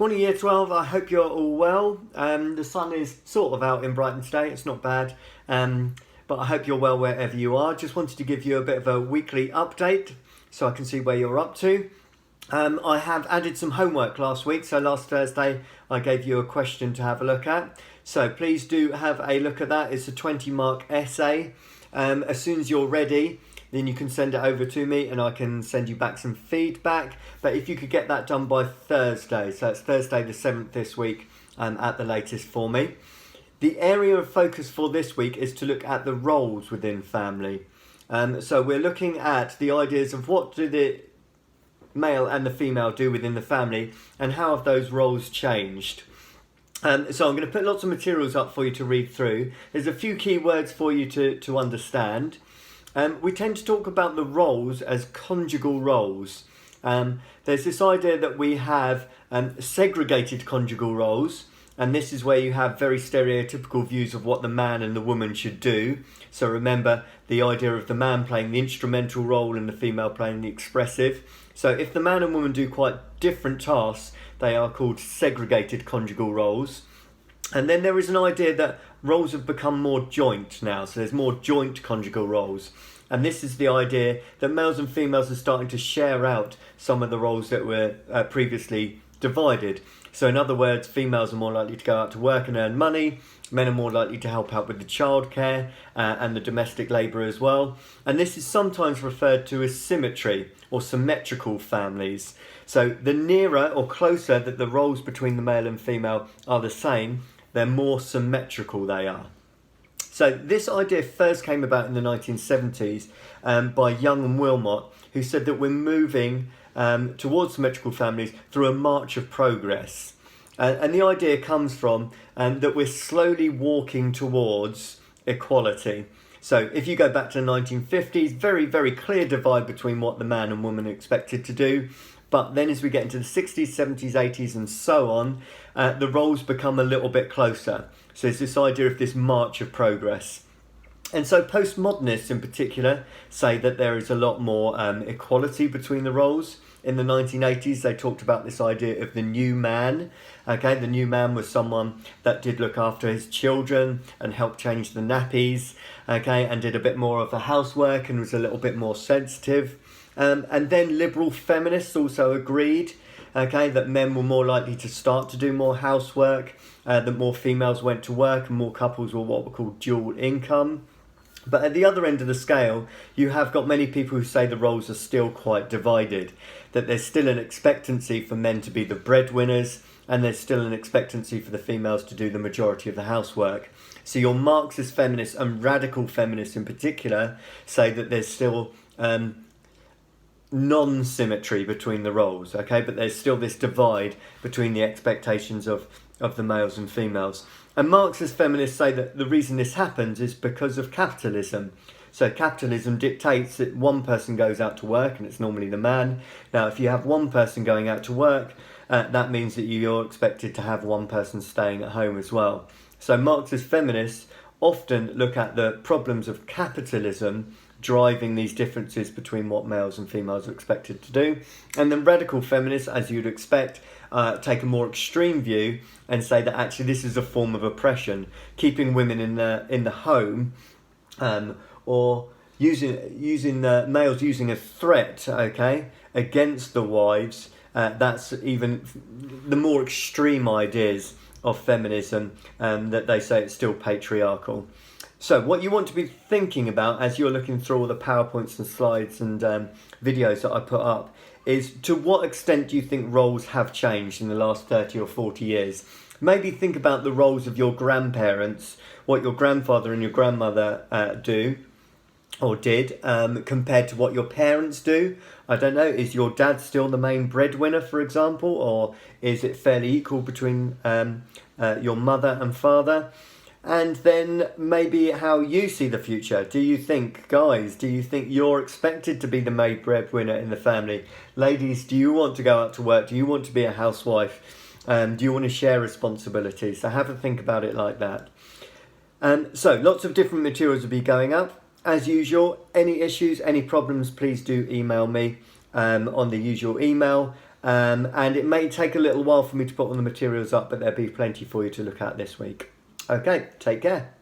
Morning Year 12, I hope you're all well. The sun is sort of out in Brighton today, it's not bad. But I hope you're well wherever you are. Just wanted to give you a bit of a weekly update so I can see where you're up to. I have added some homework last week, so last Thursday I gave you a question to have a look at. So please do have a look at that. It's a 20-mark essay. As soon as you're ready, then you can send it over to me and I can send you back some feedback. But if you could get that done by Thursday, so it's Thursday the 7th this week at the latest for me. The area of focus for this week is to look at the roles within family. So we're looking at the ideas of what do the male and the female do within the family and how have those roles changed. So I'm going to put lots of materials up for you to read through. There's a few key words for you to understand. We tend to talk about the roles as conjugal roles. There's this idea that we have segregated conjugal roles, and this is where you have very stereotypical views of what the man and the woman should do. So remember the idea of the man playing the instrumental role and the female playing the expressive. So if the man and woman do quite different tasks, they are called segregated conjugal roles. And then there is an idea that roles have become more joint now, so there's more joint conjugal roles. And this is the idea that males and females are starting to share out some of the roles that were previously divided. So in other words, females are more likely to go out to work and earn money, men are more likely to help out with the childcare and the domestic labour as well. And this is sometimes referred to as symmetry or symmetrical families. So the nearer or closer that the roles between the male and female are the same, the more symmetrical they are. So this idea first came about in the 1970s by Young and Wilmot, who said that we're moving towards symmetrical families through a march of progress. And the idea comes from that we're slowly walking towards equality. So if you go back to the 1950s, very, very clear divide between what the man and woman are expected to do. But then as we get into the 60s, 70s, 80s and so on, the roles become a little bit closer. So there's this idea of this march of progress. And so postmodernists in particular say that there is a lot more equality between the roles. In the 1980s, they talked about this idea of the new man. Okay, the new man was someone that did look after his children and helped change the nappies, okay, and did a bit more of the housework and was a little bit more sensitive. And then liberal feminists also agreed, okay, that men were more likely to start to do more housework, that more females went to work and more couples were what were called dual income. But at the other end of the scale, you have got many people who say the roles are still quite divided, that there's still an expectancy for men to be the breadwinners, and there's still an expectancy for the females to do the majority of the housework. So your Marxist feminists and radical feminists in particular say that there's still non-symmetry between the roles, okay, but there's still this divide between the expectations of the males and females. And Marxist feminists say that the reason this happens is because of capitalism. So capitalism dictates that one person goes out to work, and it's normally the man. Now, if you have one person going out to work, that means that you're expected to have one person staying at home as well. So Marxist feminists often look at the problems of capitalism driving these differences between what males and females are expected to do. And then radical feminists, as you'd expect, take a more extreme view and say that actually this is a form of oppression, keeping women in the home, or using the males using a threat, okay, against the wives. That's even the more extreme ideas of feminism, that they say it's still patriarchal. So what you want to be thinking about as you're looking through all the PowerPoints and slides and videos that I put up is to what extent do you think roles have changed in the last 30 or 40 years? Maybe think about the roles of your grandparents, what your grandfather and your grandmother do or did compared to what your parents do. I don't know, is your dad still the main breadwinner, for example, or is it fairly equal between your mother and father? And then maybe how you see the future. Do you think, guys, do you think you're expected to be the main breadwinner in the family? Ladies, do you want to go out to work? Do you want to be a housewife? Do you want to share responsibilities? So have a think about it like that. So lots of different materials will be going up. As usual, any issues, any problems, please do email me on the usual email. And it may take a little while for me to put all the materials up, but there'll be plenty for you to look at this week. Okay, take care.